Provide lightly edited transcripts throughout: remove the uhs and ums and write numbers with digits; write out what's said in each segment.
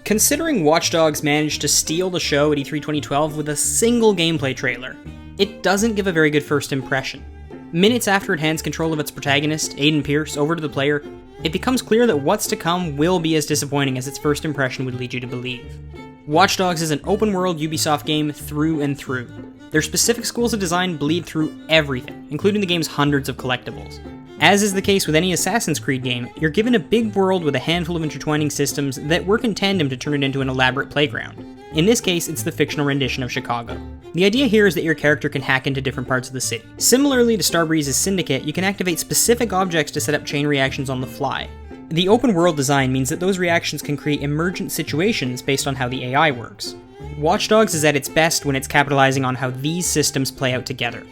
Considering Watch Dogs managed to steal the show at E3 2012 with a single gameplay trailer, it doesn't give a very good first impression. Minutes after it hands control of its protagonist, Aiden Pearce, over to the player, it becomes clear that what's to come will be as disappointing as its first impression would lead you to believe. Watch Dogs is an open-world Ubisoft game through and through. Their specific schools of design bleed through everything, including the game's hundreds of collectibles. As is the case with any Assassin's Creed game, you're given a big world with a handful of intertwining systems that work in tandem to turn it into an elaborate playground. In this case, it's the fictional rendition of Chicago. The idea here is that your character can hack into different parts of the city. Similarly to Starbreeze's Syndicate, you can activate specific objects to set up chain reactions on the fly. The open world design means that those reactions can create emergent situations based on how the AI works. Watch Dogs is at its best when it's capitalizing on how these systems play out together.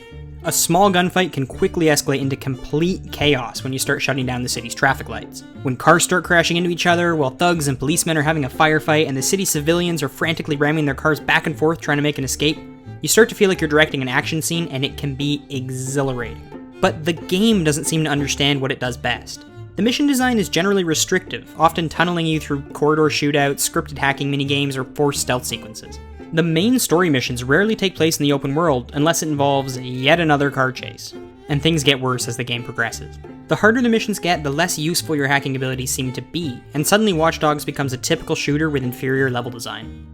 A small gunfight can quickly escalate into complete chaos when you start shutting down the city's traffic lights. When cars start crashing into each other while thugs and policemen are having a firefight and the city civilians are frantically ramming their cars back and forth trying to make an escape, you start to feel like you're directing an action scene and it can be exhilarating. But the game doesn't seem to understand what it does best. The mission design is generally restrictive, often tunneling you through corridor shootouts, scripted hacking minigames, or forced stealth sequences. The main story missions rarely take place in the open world unless it involves yet another car chase, and things get worse as the game progresses. The harder the missions get, the less useful your hacking abilities seem to be, and suddenly Watch Dogs becomes a typical shooter with inferior level design.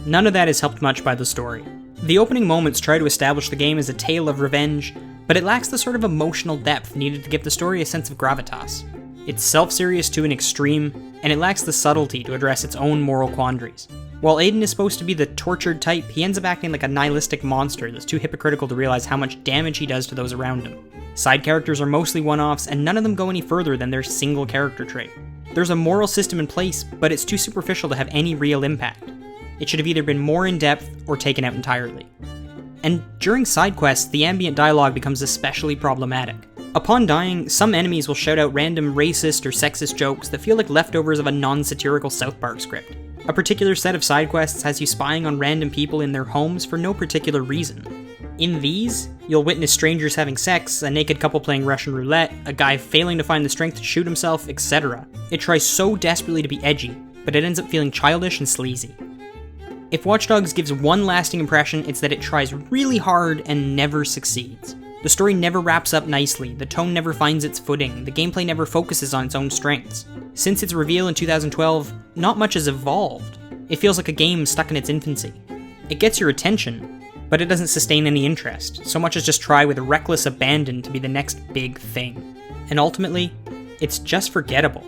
None of that is helped much by the story. The opening moments try to establish the game as a tale of revenge, but it lacks the sort of emotional depth needed to give the story a sense of gravitas. It's self-serious to an extreme, and it lacks the subtlety to address its own moral quandaries. While Aiden is supposed to be the tortured type, he ends up acting like a nihilistic monster that's too hypocritical to realize how much damage he does to those around him. Side characters are mostly one-offs, and none of them go any further than their single character trait. There's a moral system in place, but it's too superficial to have any real impact. It should have either been more in-depth or taken out entirely. And during side quests, the ambient dialogue becomes especially problematic. Upon dying, some enemies will shout out random racist or sexist jokes that feel like leftovers of a non-satirical South Park script. A particular set of side quests has you spying on random people in their homes for no particular reason. In these, you'll witness strangers having sex, a naked couple playing Russian roulette, a guy failing to find the strength to shoot himself, etc. It tries so desperately to be edgy, but it ends up feeling childish and sleazy. If Watch Dogs gives one lasting impression, it's that it tries really hard and never succeeds. The story never wraps up nicely, the tone never finds its footing, the gameplay never focuses on its own strengths. Since its reveal in 2012, not much has evolved. It feels like a game stuck in its infancy. It gets your attention, but it doesn't sustain any interest, so much as just try with reckless abandon to be the next big thing. And ultimately, it's just forgettable.